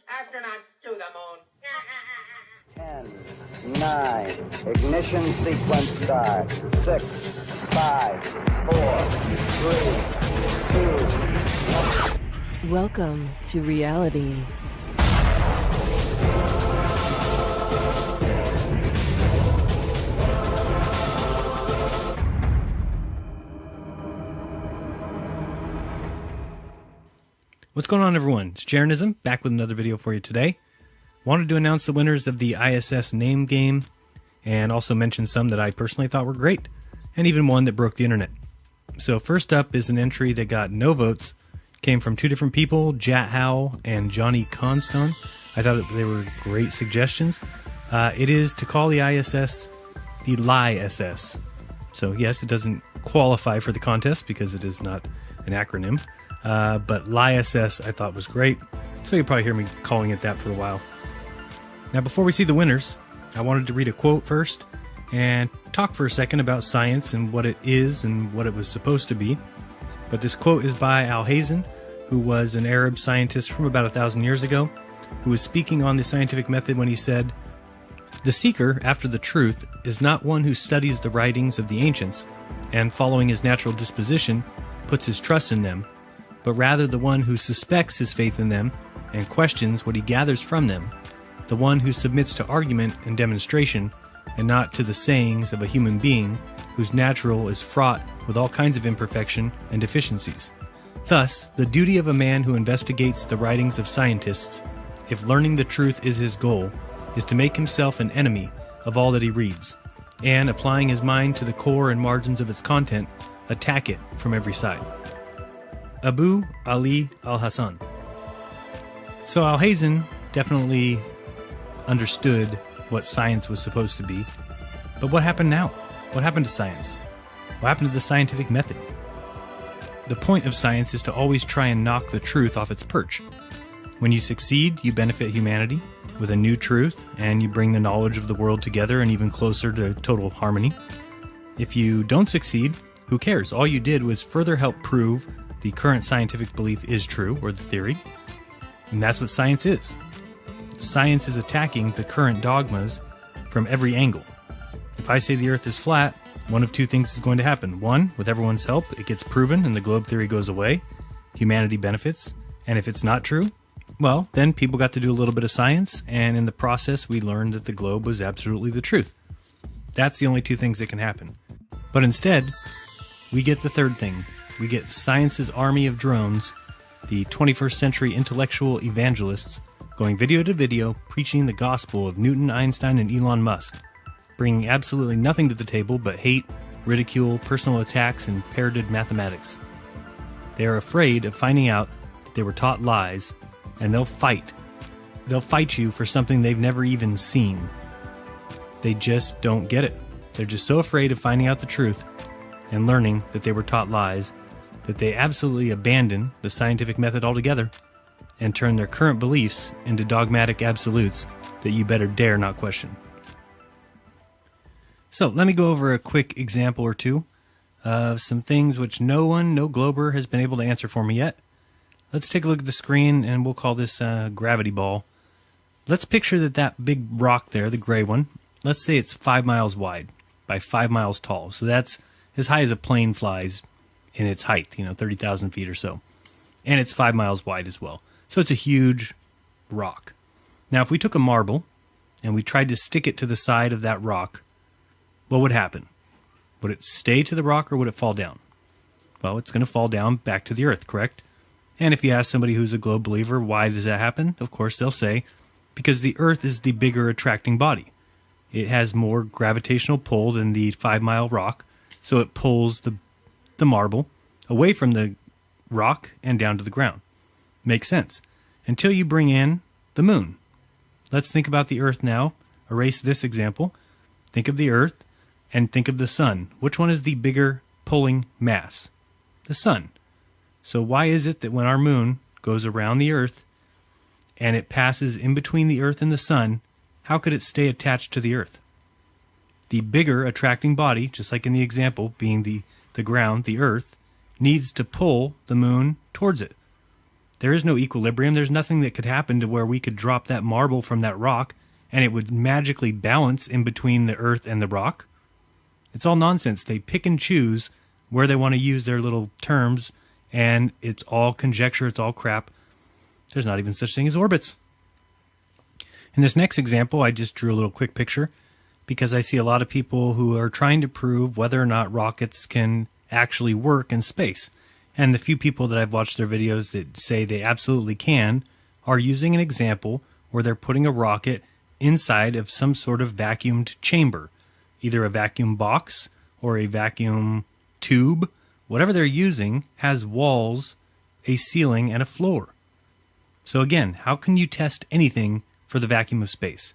Astronauts to the moon. 10, 9, ignition sequence start. 6, 5, 4, 3, 2. Welcome to reality. What's going on, everyone? It's Jeranism, back with another video for you today. Wanted to announce the winners of the ISS name game, and also mention some that I personally thought were great, and even one that broke the internet. So first up is an entry that got no votes. Came from two different people, Jat Howell and Johnny Constone. I thought they were great suggestions. It is to call the ISS the Lie-SS. So yes, it doesn't qualify for the contest because it is not an acronym. But Lie-SS I thought was great, so you'll probably hear me calling it that for a while. Now before we see the winners, I wanted to read a quote first and talk for a second about science and what it is and what it was supposed to be. But this quote is by Al-Hazen, who was an Arab scientist from about 1,000 years ago, who was speaking on the scientific method when he said, "The seeker after the truth is not one who studies the writings of the ancients and, following his natural disposition, puts his trust in them, but rather the one who suspects his faith in them and questions what he gathers from them, the one who submits to argument and demonstration and not to the sayings of a human being whose natural is fraught with all kinds of imperfection and deficiencies. Thus, the duty of a man who investigates the writings of scientists, if learning the truth is his goal, is to make himself an enemy of all that he reads, and, applying his mind to the core and margins of its content, attack it from every side." Abu Ali al-Hassan. So Al-Hazen definitely understood what science was supposed to be, but what happened now? What happened to science? What happened to the scientific method? The point of science is to always try and knock the truth off its perch. When you succeed, you benefit humanity with a new truth, and you bring the knowledge of the world together and even closer to total harmony. If you don't succeed, who cares? All you did was further help prove the current scientific belief is true, or the theory, and that's what science is. Science is attacking the current dogmas from every angle. If I say the Earth is flat, one of two things is going to happen. One, with everyone's help, it gets proven and the globe theory goes away. Humanity benefits. And if it's not true, well, then people got to do a little bit of science, and in the process we learned that the globe was absolutely the truth. That's the only two things that can happen. But instead, we get the third thing. We get science's army of drones, the 21st century intellectual evangelists, going video to video, preaching the gospel of Newton, Einstein, and Elon Musk, bringing absolutely nothing to the table but hate, ridicule, personal attacks, and parroted mathematics. They are afraid of finding out that they were taught lies, and they'll fight. They'll fight you for something they've never even seen. They just don't get it. They're just so afraid of finding out the truth and learning that they were taught lies that they absolutely abandon the scientific method altogether and turn their current beliefs into dogmatic absolutes that you better dare not question. So let me go over a quick example or two of some things which no glober has been able to answer for me yet. Let's take a look at the screen, and we'll call this a gravity ball. Let's picture that big rock there, the gray one, let's say it's 5 miles wide by 5 miles tall. So that's as high as a plane flies in its height, 30,000 feet or so. And it's 5 miles wide as well. So it's a huge rock. Now, if we took a marble and we tried to stick it to the side of that rock, what would happen? Would it stay to the rock or would it fall down? Well, it's going to fall down back to the earth, correct? And if you ask somebody who's a globe believer, why does that happen? Of course, they'll say, because the earth is the bigger attracting body. It has more gravitational pull than the 5 mile rock, so it pulls the marble away from the rock and down to the ground. Makes sense. Until you bring in the moon. Let's think about the earth now. Erase this example. Think of the earth and think of the sun. Which one is the bigger pulling mass? The sun. So why is it that when our moon goes around the earth and it passes in between the earth and the sun, how could it stay attached to the earth? The bigger attracting body, just like in the example being the ground, the earth, needs to pull the moon towards it. There is no equilibrium. There's nothing that could happen to where we could drop that marble from that rock and it would magically balance in between the earth and the rock. It's all nonsense. They pick and choose where they want to use their little terms, and it's all conjecture. It's all crap. There's not even such thing as orbits. In this next example, I just drew a little quick picture because I see a lot of people who are trying to prove whether or not rockets can actually work in space. And the few people that I've watched their videos that say they absolutely can are using an example where they're putting a rocket inside of some sort of vacuumed chamber, either a vacuum box or a vacuum tube. Whatever they're using has walls, a ceiling, and a floor. So again, how can you test anything for the vacuum of space?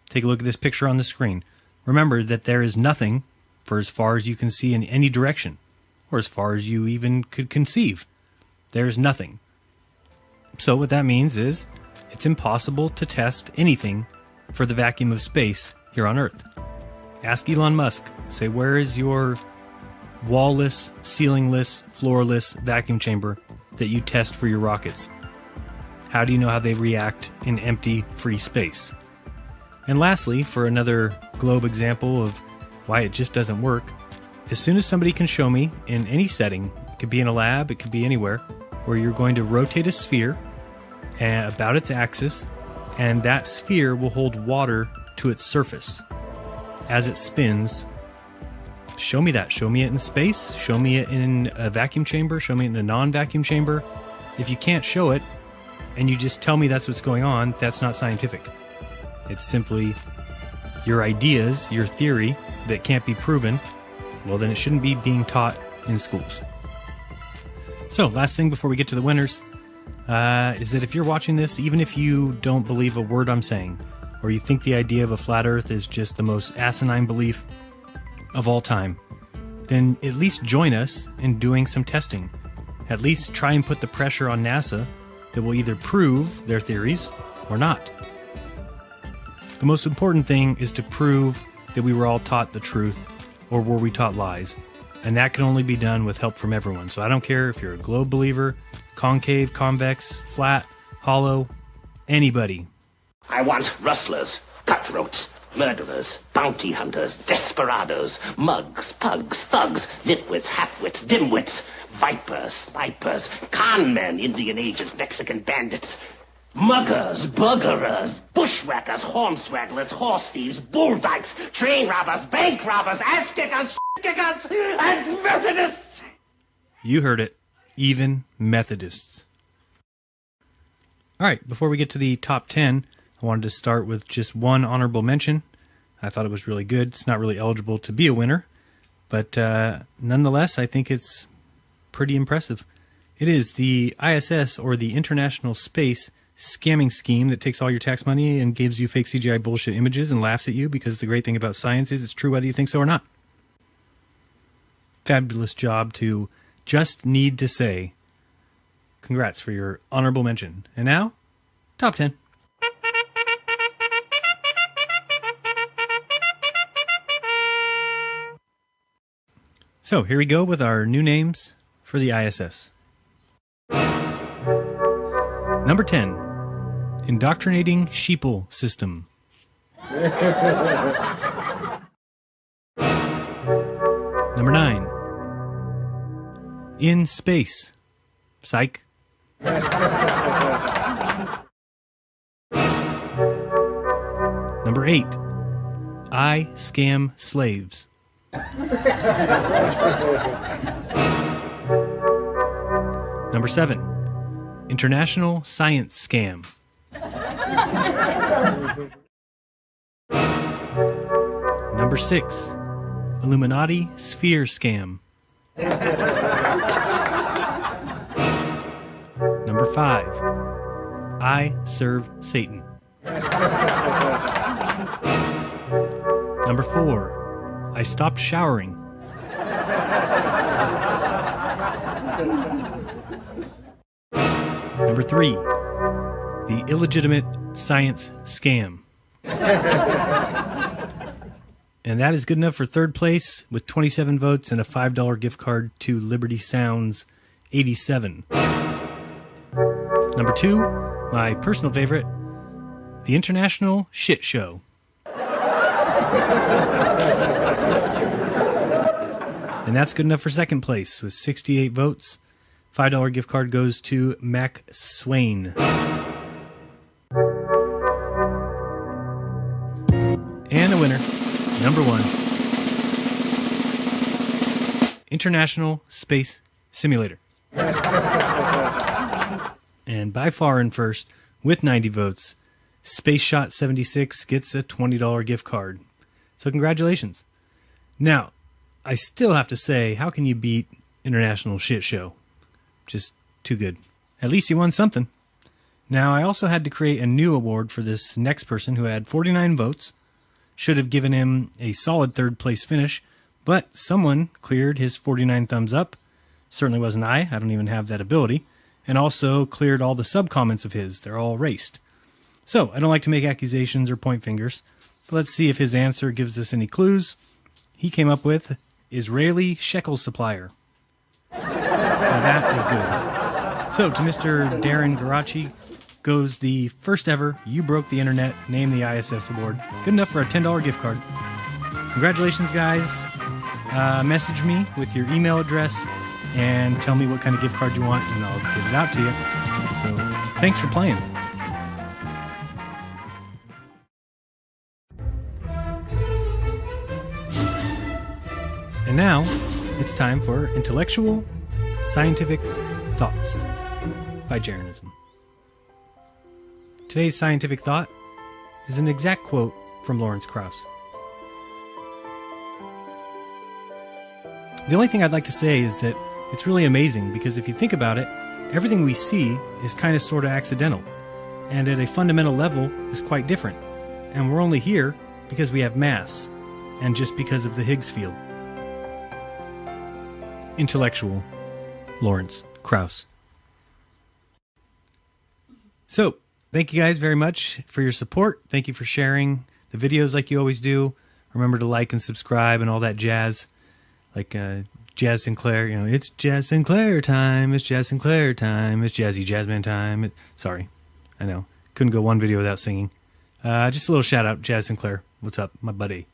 Take a look at this picture on the screen. Remember that there is nothing for as far as you can see in any direction, or as far as you even could conceive. There's nothing. So what that means is it's impossible to test anything for the vacuum of space here on Earth. Ask Elon Musk, say, where is your wall-less, ceilingless, floorless vacuum chamber that you test for your rockets? How do you know how they react in empty, free space? And lastly, for another globe example of why it just doesn't work, as soon as somebody can show me in any setting, it could be in a lab, it could be anywhere, where you're going to rotate a sphere about its axis, and that sphere will hold water to its surface as it spins. Show me that. Show me it in space. Show me it in a vacuum chamber. Show me it in a non-vacuum chamber. If you can't show it, and you just tell me that's what's going on, that's not scientific. It's simply your ideas, your theory that can't be proven. Well, then it shouldn't be being taught in schools. So, last thing before we get to the winners, is that if you're watching this, even if you don't believe a word I'm saying, or you think the idea of a flat earth is just the most asinine belief of all time, then at least join us in doing some testing. At least try and put the pressure on NASA that will either prove their theories or not. The most important thing is to prove that we were all taught the truth, or were we taught lies? And that can only be done with help from everyone. So I don't care if you're a globe believer, concave, convex, flat, hollow, anybody. I want rustlers, cutthroats, murderers, bounty hunters, desperados, mugs, pugs, thugs, nitwits, halfwits, dimwits, vipers, snipers, con men, Indian agents, Mexican bandits, muggers, buggerers, bushwhackers, hornswagglers, horse thieves, bull dykes, train robbers, bank robbers, ass kickers, kickers, and Methodists! You heard it. Even Methodists. All right, before we get to the top 10, I wanted to start with just one honorable mention. I thought it was really good. It's not really eligible to be a winner, but nonetheless, I think it's pretty impressive. It is the ISS, or the International Space Scamming Scheme, that takes all your tax money and gives you fake CGI bullshit images and laughs at you, because the great thing about science is it's true whether you think so or not. Fabulous job to just need to say. Congrats for your honorable mention. And now, top 10. So here we go with our new names for the ISS. Number 10, Indoctrinating Sheeple System. Number 9, In Space. Psych. Number 8, I Scam Slaves. Number 7, International Science Scam. Number 6, Illuminati Sphere Scam. Number 5, I Serve Satan. Number 4, I Stopped Showering. Number 3, The Illegitimate Science Scam. And that is good enough for third place with 27 votes and a $5 gift card to Liberty Sounds 87. Number 2, my personal favorite, the International Shit Show. And that's good enough for second place with 68 votes. $5 gift card goes to Mac Swain. And a winner, number 1, International Space Simulator. And by far in first, with 90 votes, Space Shot 76 gets a $20 gift card. So congratulations. Now, I still have to say, how can you beat International Shit Show? Just too good. At least you won something. Now, I also had to create a new award for this next person who had 49 votes. Should have given him a solid third place finish, but someone cleared his 49 thumbs up. Certainly wasn't I don't even have that ability. And also cleared all the sub-comments of his. They're all erased. So, I don't like to make accusations or point fingers. But let's see if his answer gives us any clues. He came up with Israeli shekel supplier. Now that is good. So, to Mr. Darren Garachi goes the first ever You Broke the Internet Name the ISS Award. Good enough for a $10 gift card. Congratulations, guys. Message me with your email address and tell me what kind of gift card you want, and I'll get it out to you. So, thanks for playing. And now, it's time for Intellectual Scientific Thoughts by Jeranism. Today's scientific thought is an exact quote from Lawrence Krauss. The only thing I'd like to say is that it's really amazing because if you think about it, everything we see is kind of sort of accidental, and at a fundamental level is quite different. And we're only here because we have mass, and just because of the Higgs field. Intellectual Lawrence Krauss. So, thank you guys very much for your support. Thank you for sharing the videos like you always do. Remember to like and subscribe and all that jazz. Like Jazz Sinclair, it's Jazz Sinclair time, it's Jazz Sinclair time, it's Jazzy Jazzman time. Sorry, I know. Couldn't go one video without singing. Just a little shout out, Jazz Sinclair. What's up, my buddy?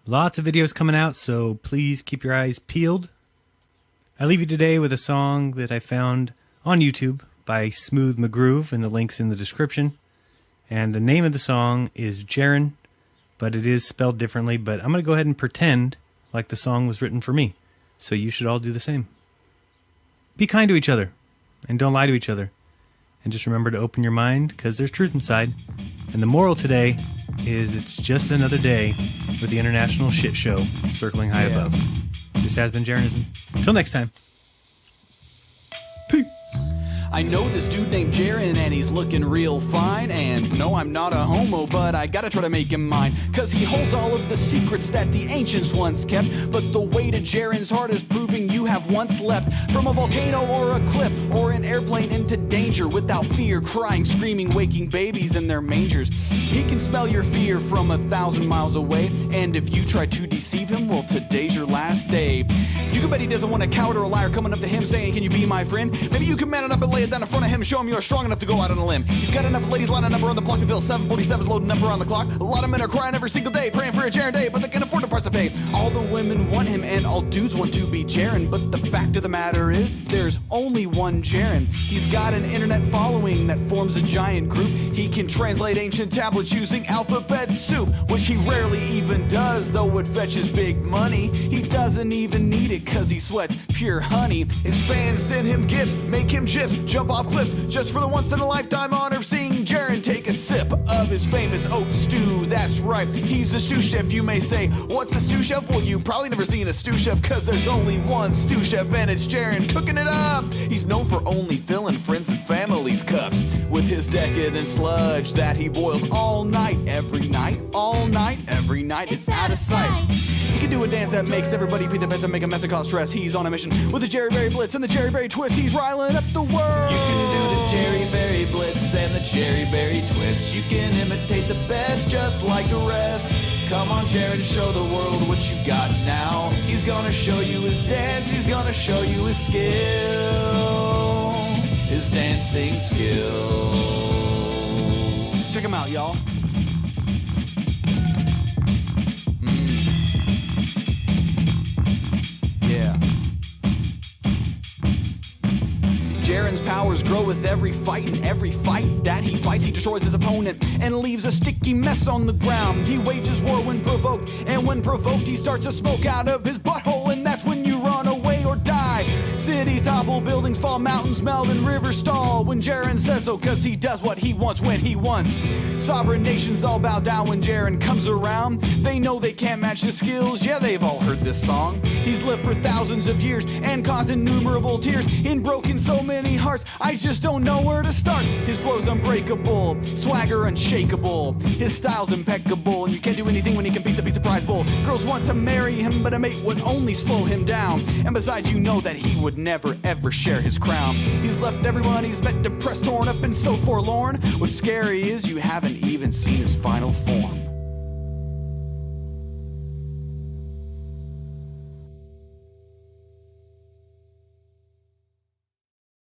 Lots of videos coming out, so please keep your eyes peeled. I leave you today with a song that I found on YouTube by Smooth McGroove, and the link's in the description. And the name of the song is Jaren, but it is spelled differently, but I'm going to go ahead and pretend like the song was written for me. So you should all do the same. Be kind to each other, and don't lie to each other. And just remember to open your mind, because there's truth inside. And the moral today is it's just another day with the International Shit Show circling high above. This has been Jeranism. Until next time. Peace. I know this dude named Jaren and he's looking real fine. And no, I'm not a homo, but I gotta try to make him mine. Cause he holds all of the secrets that the ancients once kept. But the way to Jaren's heart is proving you have once leapt from a volcano or a cliff or an airplane into danger without fear, crying, screaming, waking babies in their mangers. He can smell your fear from 1,000 miles away. And if you try to deceive him, well, today's your last day. You can bet he doesn't want a coward or a liar coming up to him saying, can you be my friend? Maybe you can man it up and lay it down in front of him, show him you're strong enough to go out on a limb. He's got enough ladies lining number on the block to fill 747's loading number on the clock. A lot of men are crying every single day, praying for a Jaren day, but they can afford the price to pay. All the women want him and all dudes want to be Jaren, but the fact of the matter is, there's only one Jaren. He's got an internet following that forms a giant group. He can translate ancient tablets using alphabet soup, which he rarely even does, though it fetches big money. He doesn't even need it cause he sweats pure honey. His fans send him gifts, make him gifs, jump off cliffs, just for the once in a lifetime honor of seeing Jaren take a sip of his famous oat stew. That's right, he's a stew chef. You may say, what's a stew chef? Well, you probably never seen a stew chef cause there's only one stew chef and it's Jaren cooking it up. He's known for only filling friends and family's cups with his decadent sludge that he boils all night, every night, all night, every night. It's out of sight. He can do a dance that makes everybody pee their pants and make a mess and cause stress. He's on a mission with the Jerry Berry Blitz and the Jerry Berry Twist. He's riling up the world. You can do the Jerry Berry Blitz and the Jerry Berry Twist. You can imitate the best just like the rest. Come on, Jaren, show the world what you got now. He's gonna show you his dance, he's gonna show you his skills. his dancing skills. Check him out, y'all. Yeah. Jaren's powers grow with every fight, and every fight that he fights, he destroys his opponent and leaves a sticky mess on the ground. He wages war when provoked, and when provoked, he starts to smoke out of his butthole, and that's when you run away or die. Cities topple, buildings fall, mountains melt, and rivers stall when Jaren says so, cause he does what he wants when he wants. Sovereign nations all bow down when Jaren comes around. They know they can't match his skills, yeah, they've all heard this song. He's lived for thousands of years and caused innumerable tears and broken so many hearts, I just don't know where to start. His flow's unbreakable, swagger unshakable, his style's impeccable, and you can't do anything when he competes at Pizza Prize Bowl. Girls want to marry him, but a mate would only slow him down, and besides, you know that he would never ever share his crown. He's left everyone he's met depressed, torn up, and so forlorn. What's scary is you haven't even seen his final form.